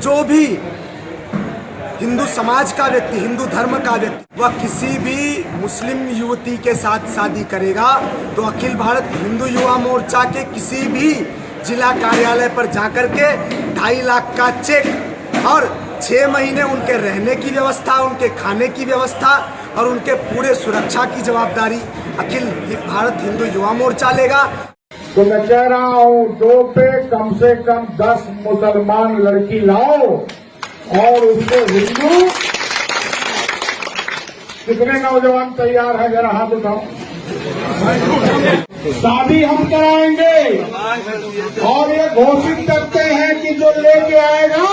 जो भी हिंदू समाज का व्यक्ति, हिंदू धर्म का व्यक्ति, वह किसी भी मुस्लिम युवती के साथ शादी करेगा तो अखिल भारत हिंदू युवा मोर्चा के किसी भी जिला कार्यालय पर जाकर के 2.5 लाख का चेक और 6 महीने उनके रहने की व्यवस्था, उनके खाने की व्यवस्था और उनके पूरे सुरक्षा की जवाबदारी अखिल भारत हिंदू युवा मोर्चा लेगा। तो मैं कह रहा हूं, 2 पे कम से कम 10 मुसलमान लड़की लाओ और उसको हिंदू। कितने नौजवान तैयार है, जरा हाथ उठाओ। शादी हम कराएंगे और ये घोषित करते हैं कि जो लेके आएगा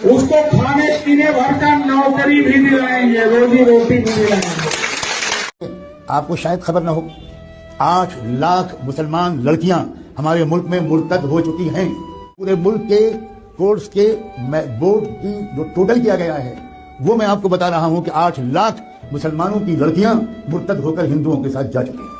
उसको खाने पीने भर का नौकरी भी दिलाएंगे, रोजी रोटी भी दिलाएंगे। आपको शायद खबर न हो, 8 लाख मुसलमान लड़कियां हमारे मुल्क में मुर्तद हो चुकी हैं। पूरे मुल्क के कोर्स के बोर्ड की जो टोटल किया गया है वो मैं आपको बता रहा हूं कि 8 लाख मुसलमानों की लड़कियां मुर्तद होकर हिंदुओं के साथ जा चुकी हैं।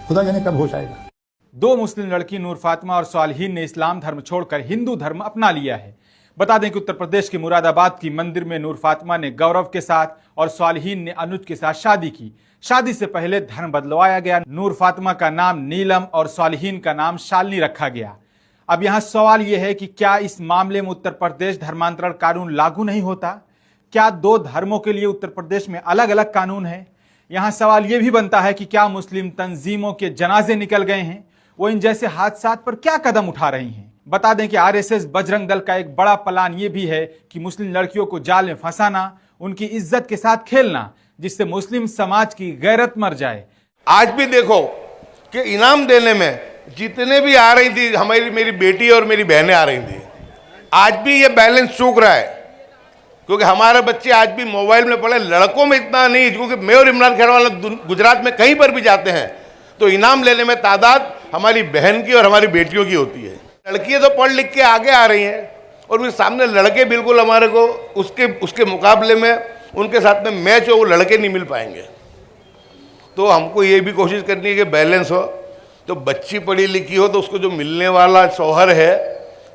खुदा जाने कब होश आएगा। 2 मुस्लिम लड़की नूर फातिमा और सालिहीन ने इस्लाम धर्म छोड़कर हिंदू धर्म अपना लिया है। बता दें कि उत्तर प्रदेश के मुरादाबाद की मंदिर में नूर फातिमा ने गौरव के साथ और सालिहीन ने अनुज के साथ शादी की। शादी से पहले धर्म बदलवाया गया। नूर फातिमा का नाम नीलम और सालिहीन का नाम शालिनी रखा गया। अब यहाँ सवाल यह है कि क्या इस मामले में उत्तर प्रदेश धर्मांतरण कानून लागू नहीं होता? क्या 2 धर्मों के लिए उत्तर प्रदेश में अलग अलग कानून है? यहाँ सवाल यह भी बनता है कि क्या मुस्लिम तंजीमों के जनाजे निकल गए हैं? वो इन जैसे हादसात पर क्या कदम उठा रही हैं? बता दें कि आरएसएस बजरंग दल का एक बड़ा प्लान ये भी है कि मुस्लिम लड़कियों को जाल में फंसाना, उनकी इज्जत के साथ खेलना, जिससे मुस्लिम समाज की गैरत मर जाए। आज भी देखो कि इनाम देने में जितने भी आ रही थी, हमारी मेरी बेटी और मेरी बहनें आ रही थी, आज भी ये बैलेंस चूक रहा है क्योंकि हमारे बच्चे आज भी मोबाइल में पड़े। लड़कों में इतना नहीं, क्योंकि मैं और इमरान खेड़वाला गुजरात में कहीं पर भी जाते हैं तो इनाम लेने में तादाद हमारी बहन की और हमारी बेटियों की होती है। लड़कियां तो पढ़ लिख के आगे आ रही हैं और फिर सामने लड़के बिल्कुल हमारे को उसके मुकाबले में उनके साथ में मैच हो, वो लड़के नहीं मिल पाएंगे। तो हमको ये भी कोशिश करनी है कि बैलेंस हो। तो बच्ची पढ़ी लिखी हो तो उसको जो मिलने वाला शौहर है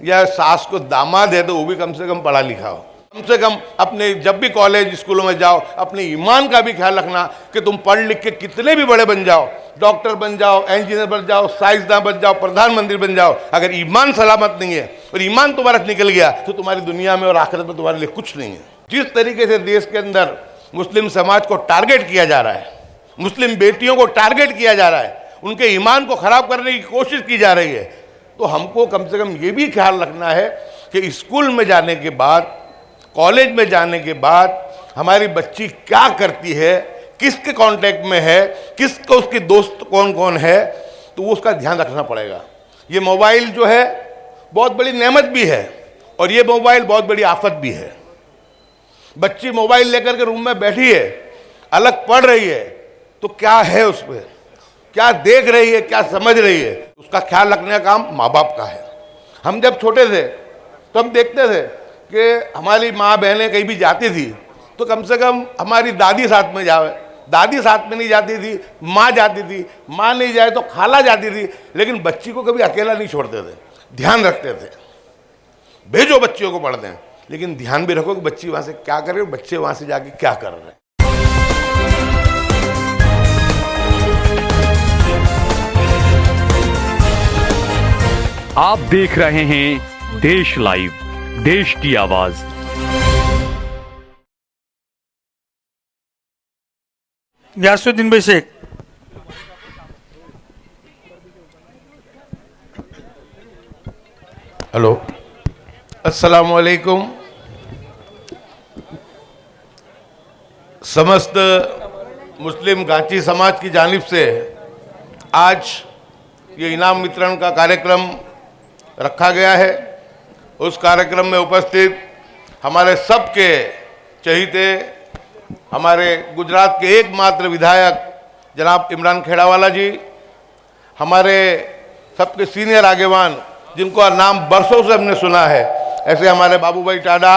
या सास को दामाद है तो वो भी कम से कम पढ़ा लिखा हो। कम से कम अपने जब भी कॉलेज स्कूलों में जाओ अपने ईमान का भी ख्याल रखना कि तुम पढ़ लिख के कितने भी बड़े बन जाओ, डॉक्टर बन जाओ, इंजीनियर बन जाओ, साइंसदान बन जाओ, प्रधानमंत्री बन जाओ, अगर ईमान सलामत नहीं है और ईमान तुम्हारा निकल गया तो तुम्हारी दुनिया में और आखिरत में तुम्हारे लिए कुछ नहीं है। जिस तरीके से देश के अंदर मुस्लिम समाज को टारगेट किया जा रहा है, मुस्लिम बेटियों को टारगेट किया जा रहा है, उनके ईमान को खराब करने की कोशिश की जा रही है, तो हमको कम से कम ये भी ख्याल रखना है कि स्कूल में जाने के बाद, कॉलेज में जाने के बाद हमारी बच्ची क्या करती है, किसके कांटेक्ट में है, किसको उसके दोस्त कौन कौन है, तो वो उसका ध्यान रखना पड़ेगा। ये मोबाइल जो है बहुत बड़ी नेमत भी है और ये मोबाइल बहुत बड़ी आफत भी है। बच्ची मोबाइल लेकर के रूम में बैठी है, अलग पढ़ रही है, तो क्या है उस पर, क्या देख रही है, क्या समझ रही है, उसका ख्याल रखने का काम माँ बाप का है। हम जब छोटे थे तो हम देखते थे कि हमारी माँ बहनें कहीं भी जाती थी तो कम से कम हमारी दादी साथ में जाए। दादी साथ में नहीं जाती थी, माँ जाती थी, माँ नहीं जाए तो खाला जाती थी, लेकिन बच्ची को कभी अकेला नहीं छोड़ते थे, ध्यान रखते थे। भेजो बच्चियों को पढ़ने, लेकिन ध्यान भी रखो कि बच्ची वहाँ से क्या कर रही है, बच्चे वहाँ से जाके क्या कर रहे हैं। आप देख रहे हैं देश लाइव, देश की आवाज। यासुद्दीन भाई शेख। हेलो, अस्सलाम वालेकुम। समस्त मुस्लिम गांची समाज की जानिब से आज ये इनाम वितरण का कार्यक्रम रखा गया है। उस कार्यक्रम में उपस्थित हमारे सबके चहीते, हमारे गुजरात के एकमात्र विधायक जनाब इमरान खेड़ावाला जी, हमारे सबके सीनियर आगेवान जिनको नाम बरसों से हमने सुना है, ऐसे हमारे बाबू भाई टाडा,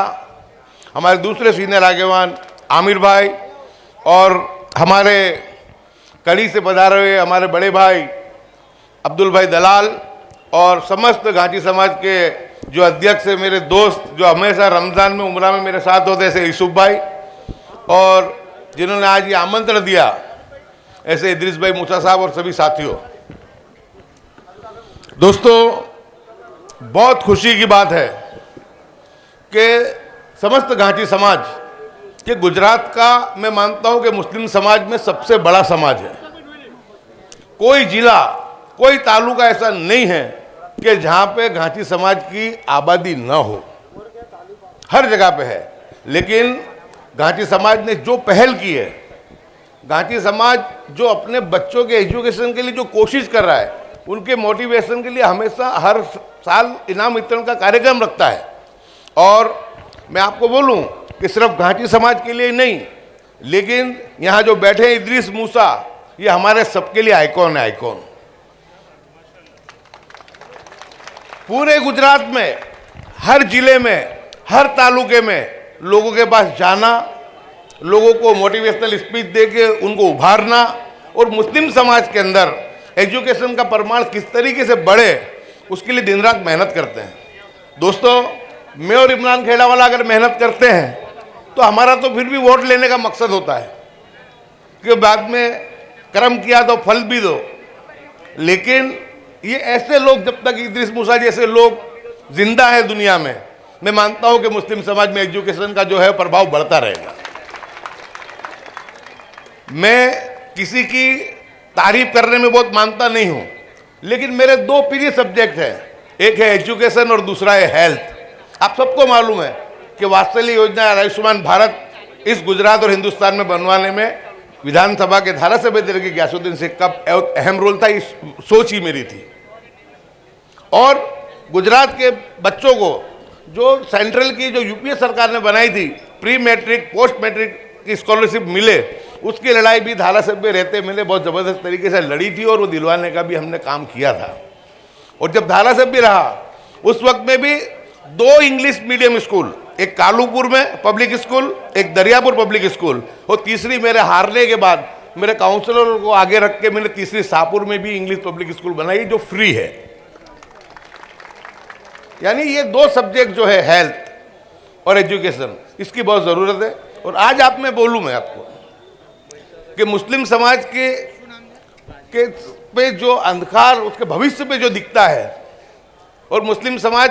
हमारे दूसरे सीनियर आगेवान आमिर भाई और हमारे कड़ी से पधारे हुए हमारे बड़े भाई अब्दुल भाई दलाल और समस्त गांची समाज के जो अध्यक्ष है, मेरे दोस्त जो हमेशा रमज़ान में उम्रा में मेरे साथ होते, ऐसे यूसुफ भाई, और जिन्होंने आज ये आमंत्रण दिया ऐसे इदरीस भाई मूसा साहब और सभी साथियों। दोस्तों, बहुत खुशी की बात है कि समस्त घाटी समाज कि गुजरात का मैं मानता हूं कि मुस्लिम समाज में सबसे बड़ा समाज है। कोई जिला, कोई तालुका ऐसा नहीं है कि जहां पे घाटी समाज की आबादी न हो, हर जगह पे है। लेकिन घाटी समाज ने जो पहल की है, घाटी समाज जो अपने बच्चों के एजुकेशन के लिए जो कोशिश कर रहा है, उनके मोटिवेशन के लिए हमेशा हर साल इनाम वितरण का कार्यक्रम रखता है। और मैं आपको बोलूं कि सिर्फ घाटी समाज के लिए नहीं, लेकिन यहाँ जो बैठे हैं इदरीस मूसा, ये हमारे सबके लिए आइकॉन है, आइकॉन। पूरे गुजरात में, हर जिले में, हर तालुके में लोगों के पास जाना, लोगों को मोटिवेशनल स्पीच देके उनको उभारना, और मुस्लिम समाज के अंदर एजुकेशन का प्रमाण किस तरीके से बढ़े, उसके लिए दिन रात मेहनत करते हैं। दोस्तों, मैं और इमरान खेड़ावाला अगर मेहनत करते हैं तो हमारा तो फिर भी वोट लेने का मकसद होता है कि बाद में कर्म किया तो फल भी दो। लेकिन ये ऐसे लोग, जब तक इदरीस मूसा जैसे लोग जिंदा है दुनिया में, मैं मानता हूं कि मुस्लिम समाज में एजुकेशन का जो है प्रभाव बढ़ता रहेगा। मैं किसी की तारीफ करने में बहुत मानता नहीं हूं, लेकिन मेरे दो प्रिय सब्जेक्ट हैं, एक है एजुकेशन और दूसरा है हेल्थ। आप सबको मालूम है कि वात्सल्य योजना और आयुष्मान भारत इस गुजरात और हिंदुस्तान में बनवाने में विधानसभा के धारासभ्य तरीके गयासुद्दीन शेख का अहम रोल था। इस सोच ही मेरी थी। और गुजरात के बच्चों को जो सेंट्रल की जो यूपीए सरकार ने बनाई थी, प्री मैट्रिक पोस्ट मैट्रिक की स्कॉलरशिप मिले, उसकी लड़ाई भी धारासभ्य रहते मैंने बहुत ज़बरदस्त तरीके से लड़ी थी, और वो दिलवाने का भी हमने काम किया था। और जब धारासभ्य रहा, उस वक्त में भी 2 इंग्लिश मीडियम स्कूल, एक कालूपुर में पब्लिक स्कूल, एक दरियापुर पब्लिक स्कूल, और तीसरी मेरे हारने के बाद मेरे काउंसलर को आगे रख के मैंने तीसरी शाहपुर में भी इंग्लिश पब्लिक स्कूल बनाई जो फ्री है। यानी ये 2 सब्जेक्ट जो है हेल्थ और एजुकेशन, इसकी बहुत ज़रूरत है। और आज आप में बोलूँ मैं आपको कि मुस्लिम समाज के पे जो अंधकार, उसके भविष्य पे जो दिखता है, और मुस्लिम समाज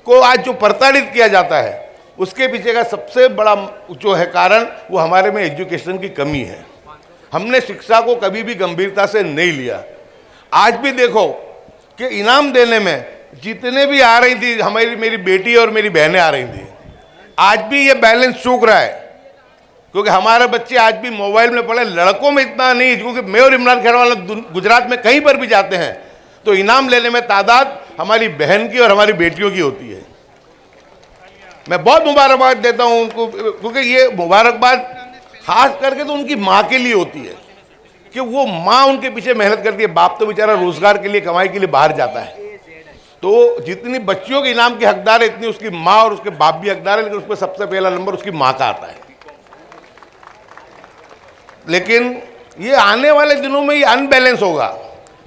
को आज जो प्रताड़ित किया जाता है, उसके पीछे का सबसे बड़ा जो है कारण, वो हमारे में एजुकेशन की कमी है। हमने शिक्षा को कभी भी गंभीरता से नहीं लिया। आज भी देखो कि इनाम देने में जितने भी आ रही थी, मेरी बेटी और मेरी बहनें आ रही थी, आज भी ये बैलेंस चूक रहा है, क्योंकि हमारे बच्चे आज भी मोबाइल में पड़े। लड़कों में इतना नहीं, क्योंकि मैं और इमरान खेड़ावाला गुजरात में कहीं पर भी जाते हैं तो इनाम लेने में तादाद हमारी बहन की और हमारी बेटियों की होती है। मैं बहुत मुबारकबाद देता हूं उनको, क्योंकि ये मुबारकबाद खास करके तो उनकी माँ के लिए होती है कि वो माँ उनके पीछे मेहनत करती है। बाप तो बेचारा रोजगार के लिए, कमाई के लिए बाहर जाता है। तो जितनी बच्चियों के इनाम के हकदार है, इतनी उसकी माँ और उसके बाप भी हकदार है, लेकिन उसमें सबसे पहला नंबर उसकी माँ का आता है। लेकिन ये आने वाले दिनों में ये अनबैलेंस होगा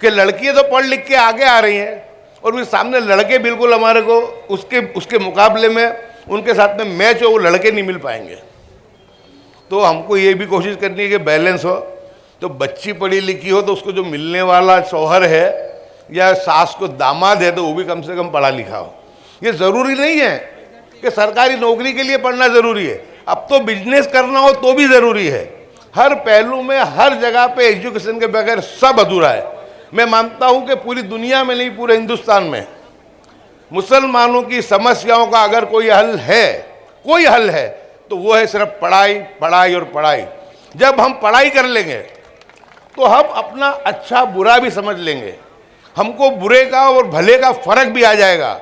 कि लड़कियां तो पढ़ लिख के आगे आ रही हैं, और फिर सामने लड़के बिल्कुल हमारे को उसके मुकाबले में उनके साथ में मैच हो, वो लड़के नहीं मिल पाएंगे। तो हमको ये भी कोशिश करनी है कि बैलेंस हो। तो बच्ची पढ़ी लिखी हो तो उसको जो मिलने वाला शौहर है या सास को दामाद है, तो वो भी कम से कम पढ़ा लिखा हो। ये ज़रूरी नहीं है कि सरकारी नौकरी के लिए पढ़ना ज़रूरी है, अब तो बिजनेस करना हो तो भी ज़रूरी है। हर पहलू में, हर जगह पे एजुकेशन के बगैर सब अधूरा है। मैं मानता हूं कि पूरी दुनिया में नहीं, पूरे हिंदुस्तान में मुसलमानों की समस्याओं का अगर कोई हल है तो वो है सिर्फ पढ़ाई, पढ़ाई और पढ़ाई। जब हम पढ़ाई कर लेंगे तो हम अपना अच्छा बुरा भी समझ लेंगे, हमको बुरे का और भले का फर्क भी आ जाएगा।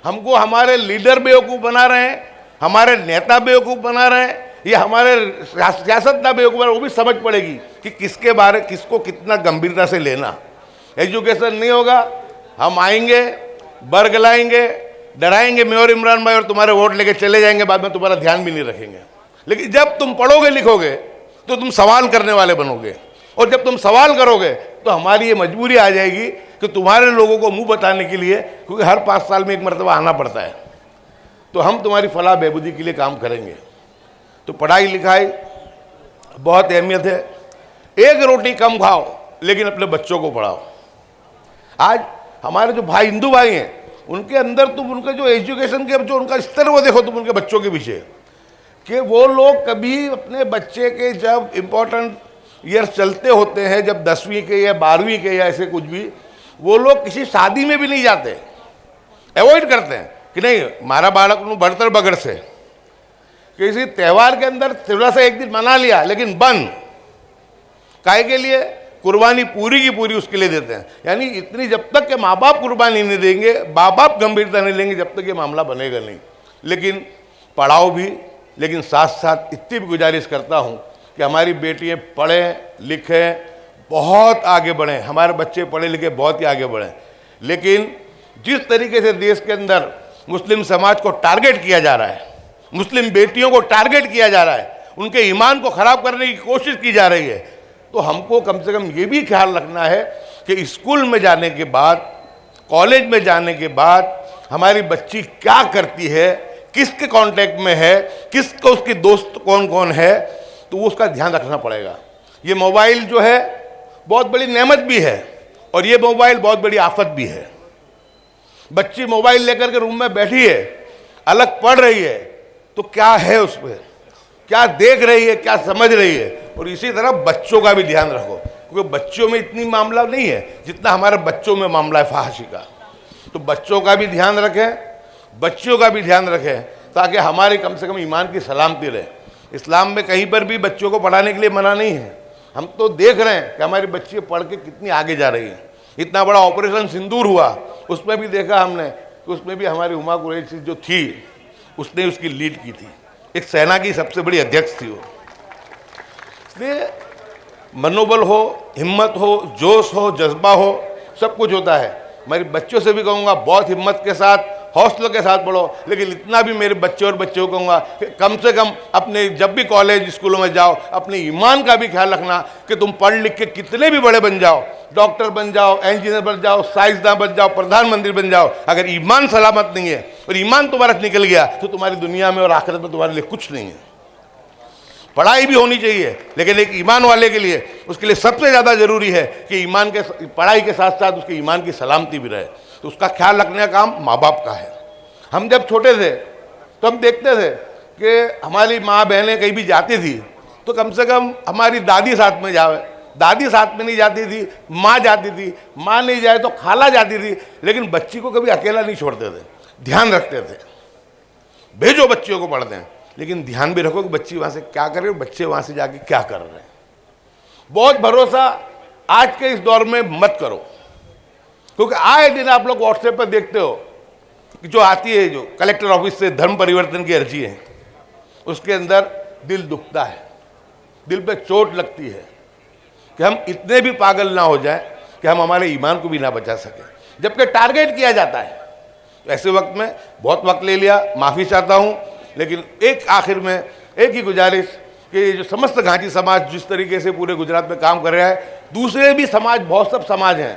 हमको हमारे लीडर बेवकूफ़ बना रहे हैं, हमारे नेता बेवकूफ़ बना रहे हैं, ये हमारे सियासतदान बेवकूफ़, वो भी समझ पड़ेगी कि किसको कितना गंभीरता से लेना। एजुकेशन नहीं होगा, हम आएंगे, बरगलाएंगे, डराएंगे मैं और इमरान भाई, और तुम्हारे वोट लेके चले जाएंगे, बाद में तुम्हारा ध्यान भी नहीं रखेंगे। लेकिन जब तुम पढ़ोगे लिखोगे तो तुम सवाल करने वाले बनोगे, और जब तुम सवाल करोगे तो हमारी ये मजबूरी आ जाएगी कि तुम्हारे लोगों को मुंह बताने के लिए, क्योंकि हर 5 साल में एक मरतबा आना पड़ता है। तो हम तुम्हारी फलाह बहबूदी के लिए काम करेंगे। तो पढ़ाई लिखाई बहुत अहमियत है। एक रोटी कम खाओ लेकिन अपने बच्चों को पढ़ाओ। आज हमारे जो भाई हिंदू भाई हैं उनके अंदर तुम उनका जो एजुकेशन के जो उनका स्तर वो देखो तुम उनके बच्चों के पीछे, कि वो लोग कभी अपने बच्चे के जब इम्पोर्टेंट ईयर चलते होते हैं, जब 10वीं के या 12वीं के या ऐसे कुछ भी, वो लोग किसी शादी में भी नहीं जाते, अवॉइड करते हैं कि नहीं हमारा बालक बढ़तर बगड़ से किसी त्यौहार के अंदर थोड़ा सा एक दिन मना लिया लेकिन बंद काहे के लिए, कुर्बानी पूरी की पूरी उसके लिए देते हैं। यानी इतनी जब तक के माँ बाप कुर्बानी नहीं देंगे, माँ बाप गंभीरता नहीं लेंगे, जब तक ये मामला बनेगा नहीं। लेकिन पढ़ाओ भी, लेकिन साथ साथ इतनी भी गुजारिश करता हूँ कि हमारी बेटियाँ पढ़ें लिखें, बहुत आगे बढ़ें, हमारे बच्चे पढ़े लिखे बहुत ही आगे बढ़ें। लेकिन जिस तरीके से देश के अंदर मुस्लिम समाज को टारगेट किया जा रहा है, मुस्लिम बेटियों को टारगेट किया जा रहा है, उनके ईमान को ख़राब करने की कोशिश की जा रही है, तो हमको कम से कम ये भी ख्याल रखना है कि स्कूल में जाने के बाद, कॉलेज में जाने के बाद हमारी बच्ची क्या करती है, किसके कांटेक्ट में है, किसको उसके दोस्त कौन कौन है, तो वो उसका ध्यान रखना पड़ेगा। ये मोबाइल जो है बहुत बड़ी नेमत भी है और ये मोबाइल बहुत बड़ी आफत भी है। बच्ची मोबाइल लेकर के रूम में बैठी है, अलग पढ़ रही है, तो क्या है उस पर, क्या देख रही है, क्या समझ रही है। और इसी तरह बच्चों का भी ध्यान रखो, क्योंकि बच्चों में इतनी मामला नहीं है जितना हमारे बच्चों में मामला है फहाशी का। तो बच्चों का भी ध्यान रखें, बच्चियों का भी ध्यान रखें, ताकि हमारी कम से कम ईमान की सलामती रहे। इस्लाम में कहीं पर भी बच्चों को पढ़ाने के लिए मना नहीं है। हम तो देख रहे हैं कि हमारी बच्ची पढ़ के कितनी आगे जा रही है। इतना बड़ा ऑपरेशन सिंदूर हुआ, उसमें भी देखा हमने कि उसमें भी हमारी हुमा कुरैशी जो थी उसने उसकी लीड की थी, एक सेना की सबसे बड़ी अध्यक्ष थी वो। इसलिए मनोबल हो, हिम्मत हो, जोश हो, जज्बा हो, सब कुछ होता है। मेरे बच्चों से भी कहूँगा बहुत हिम्मत के साथ, हौसलों के साथ पढ़ो, लेकिन इतना भी मेरे बच्चे और बच्चों को कहूँगा कि कम से कम अपने जब भी कॉलेज स्कूलों में जाओ अपने ईमान का भी ख्याल रखना कि तुम पढ़ लिख के कितने भी बड़े बन जाओ, डॉक्टर बन जाओ, इंजीनियर बन जाओ, साइंसदान बन जाओ, प्रधानमंत्री बन जाओ, अगर ईमान सलामत नहीं है और ईमान तुम्हारा निकल गया तो तुम्हारी दुनिया में और आखिरत में तुम्हारे लिए कुछ नहीं है। पढ़ाई भी होनी चाहिए, लेकिन एक ईमान वाले के लिए उसके लिए सबसे ज़्यादा ज़रूरी है कि ईमान के पढ़ाई के साथ साथ उसके ईमान की सलामती भी रहे। तो उसका ख्याल रखने का काम माँ बाप का है। हम जब छोटे थे तो हम देखते थे कि हमारी माँ बहनें कहीं भी जाती थी तो कम से कम हमारी दादी साथ में जाए, दादी साथ में नहीं जाती थी, माँ जाती थी, माँ नहीं जाए तो खाला जाती थी, लेकिन बच्ची को कभी अकेला नहीं छोड़ते थे, ध्यान रखते थे। भेजो बच्चियों को पढ़ते हैं, लेकिन ध्यान भी रखो कि बच्ची वहाँ से क्या कर रही है, बच्चे वहाँ से जाके क्या कर रहे हैं। बहुत भरोसा आज के इस दौर में मत करो, क्योंकि आए दिन आप लोग व्हाट्सएप पर देखते हो कि जो आती है, जो कलेक्टर ऑफिस से धर्म परिवर्तन की अर्जी है, उसके अंदर दिल दुखता है, दिल पे चोट लगती है कि हम इतने भी पागल ना हो जाए कि हम हमारे ईमान को भी ना बचा सके, जबकि टारगेट किया जाता है। तो ऐसे वक्त में बहुत वक्त ले लिया, माफ़ी चाहता हूँ, लेकिन एक आखिर में एक ही गुजारिश कि जो समस्त घाटी समाज जिस तरीके से पूरे गुजरात में काम कर रहा है, दूसरे भी समाज, बहुत सब समाज हैं,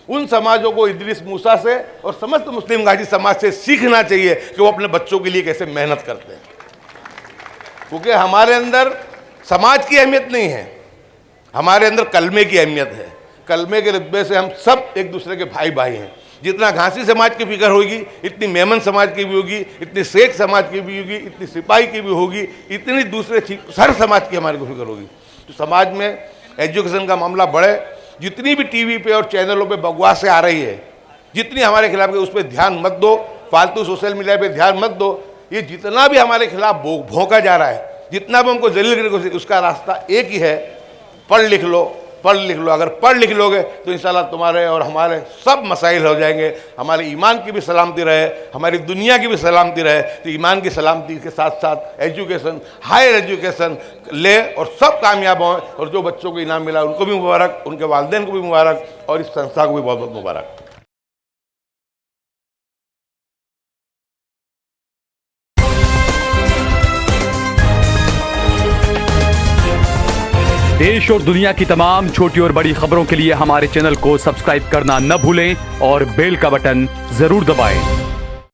उन समाजों को इदरीस मूसा से और समस्त मुस्लिम घाटी समाज से सीखना चाहिए कि वो अपने बच्चों के लिए कैसे मेहनत करते हैं। क्योंकि हमारे अंदर समाज की अहमियत नहीं है, हमारे अंदर कलमे की अहमियत है। कलमे के रुतबे से हम सब एक दूसरे के भाई भाई हैं। जितना घासी समाज की फिक्र होगी, इतनी मेमन समाज की भी होगी, इतनी शेख समाज की भी होगी, इतनी सिपाही की भी होगी, इतनी दूसरे हर समाज की हमारे को फिक्र होगी। तो समाज में एजुकेशन का मामला बढ़े, जितनी भी टीवी पे और चैनलों पे बकवासें आ रही है, जितनी हमारे खिलाफ है, उस पर ध्यान मत दो, फालतू सोशल मीडिया पे ध्यान मत दो। ये जितना भी हमारे खिलाफ भोंका जा रहा है, जितना भी हमको जलील करने को, उसका रास्ता एक ही है, पढ़ लिख लो, पढ़ लिख लो। अगर पढ़ लिख लोगे तो इंशाल्लाह तुम्हारे और हमारे सब मसाइल हो जाएंगे। हमारे ईमान की भी सलामती रहे, हमारी दुनिया की भी सलामती रहे। तो ईमान की सलामती के साथ साथ एजुकेशन, हायर एजुकेशन ले और सब कामयाब हों। और जो बच्चों को इनाम मिला उनको भी मुबारक, उनके वालिदैन को भी मुबारक और इस संस्था को भी बहुत बहुत मुबारक। देश और दुनिया की तमाम छोटी और बड़ी खबरों के लिए हमारे चैनल को सब्सक्राइब करना न भूलें और बेल का बटन जरूर दबाएं।